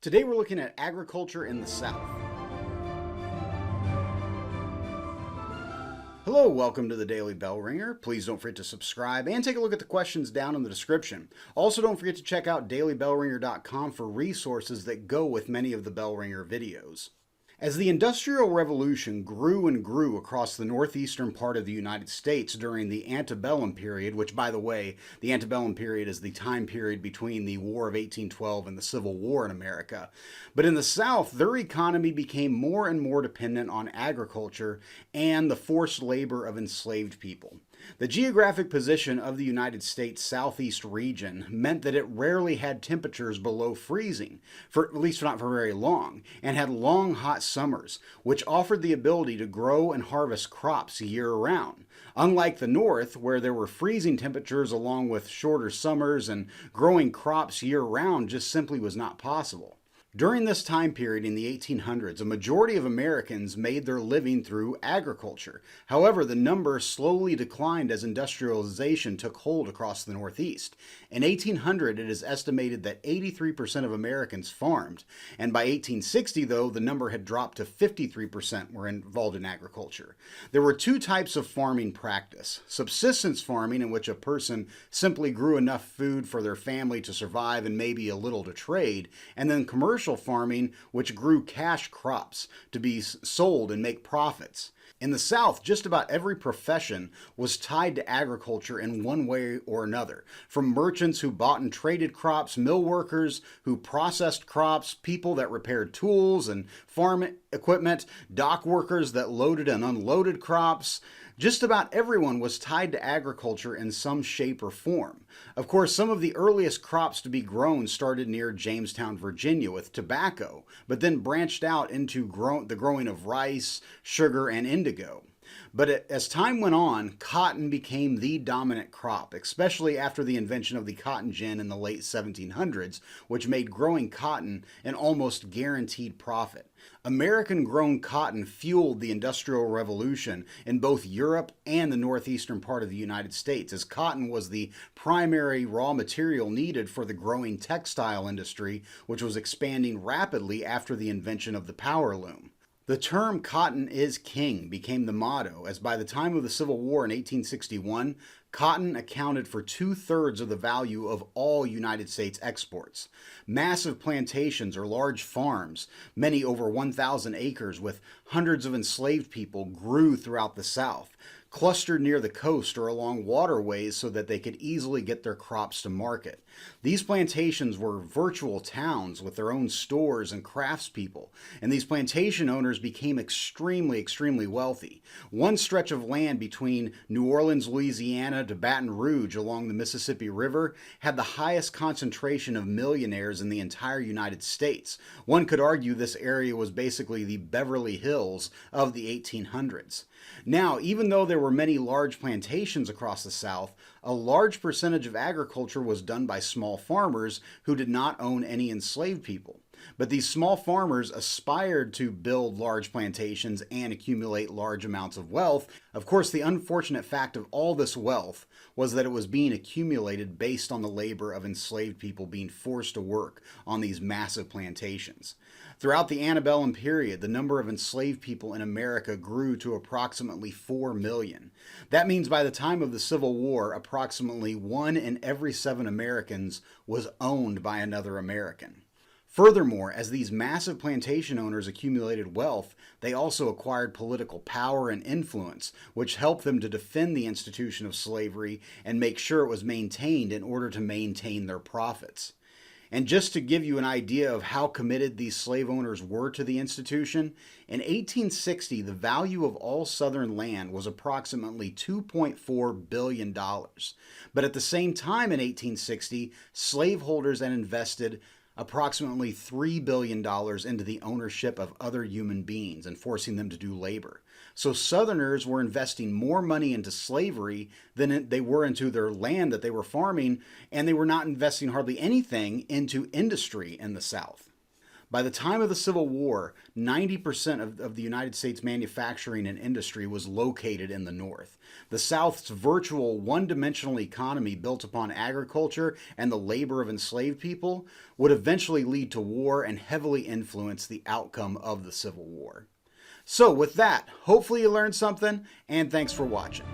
Today we're looking at agriculture in the South. Hello, welcome to the Daily Bellringer. Please don't forget to subscribe and take a look at the questions down in the description. Also, don't forget to check out dailybellringer.com for resources that go with many of the Bellringer videos. As the Industrial Revolution grew and grew across the northeastern part of the United States during the Antebellum period, which, by the way, the Antebellum period is the time period between the War of 1812 and the Civil War in America. But in the South, their economy became more and more dependent on agriculture and the forced labor of enslaved people. The geographic position of the United States southeast region meant that it rarely had temperatures below freezing, at least not for very long, and had long hot summers, which offered the ability to grow and harvest crops year-round. Unlike the North, where there were freezing temperatures along with shorter summers, and growing crops year-round just simply was not possible. During this time period in the 1800s, a majority of Americans made their living through agriculture. However, the number slowly declined as industrialization took hold across the Northeast. In 1800, it is estimated that 83% of Americans farmed, and by 1860, though, the number had dropped to 53% were involved in agriculture. There were two types of farming practice: subsistence farming, in which a person simply grew enough food for their family to survive and maybe a little to trade, and then commercial farming, which grew cash crops to be sold and make profits. In the South, just about every profession was tied to agriculture in one way or another, from merchants who bought and traded crops, mill workers who processed crops, people that repaired tools and farm equipment, dock workers that loaded and unloaded crops. Just about everyone was tied to agriculture in some shape or form. Of course, some of the earliest crops to be grown started near Jamestown, Virginia with tobacco, but then branched out into the growing of rice, sugar, and indigo. But as time went on, cotton became the dominant crop, especially after the invention of the cotton gin in the late 1700s, which made growing cotton an almost guaranteed profit. American-grown cotton fueled the Industrial Revolution in both Europe and the northeastern part of the United States, as cotton was the primary raw material needed for the growing textile industry, which was expanding rapidly after the invention of the power loom. The term "cotton is king" became the motto, as by the time of the Civil War in 1861, cotton accounted for 2/3 of the value of all United States exports. Massive plantations or large farms, many over 1,000 acres with hundreds of enslaved people, grew throughout the South, clustered near the coast or along waterways so that they could easily get their crops to market. These plantations were virtual towns with their own stores and craftspeople, and these plantation owners became extremely wealthy. One stretch of land between New Orleans, Louisiana to Baton Rouge along the Mississippi River had the highest concentration of millionaires in the entire United States. One could argue this area was basically the Beverly Hills of the 1800s. Now, even though there were many large plantations across the South, a large percentage of agriculture was done by small farmers who did not own any enslaved people. But these small farmers aspired to build large plantations and accumulate large amounts of wealth. Of course, the unfortunate fact of all this wealth was that it was being accumulated based on the labor of enslaved people being forced to work on these massive plantations. Throughout the antebellum period, the number of enslaved people in America grew to approximately 4 million. That means by the time of the Civil War, approximately 1 in every 7 Americans was owned by another American. Furthermore, as these massive plantation owners accumulated wealth, they also acquired political power and influence, which helped them to defend the institution of slavery and make sure it was maintained in order to maintain their profits. And just to give you an idea of how committed these slave owners were to the institution, in 1860, the value of all Southern land was approximately $2.4 billion. But at the same time in 1860, slaveholders had invested approximately $3 billion into the ownership of other human beings and forcing them to do labor. So Southerners were investing more money into slavery than they were into their land that they were farming, and they were not investing hardly anything into industry in the South. By the time of the Civil War, 90% of the United States manufacturing and industry was located in the North. The South's virtual one-dimensional economy built upon agriculture and the labor of enslaved people would eventually lead to war and heavily influence the outcome of the Civil War. So with that, hopefully you learned something, and thanks for watching.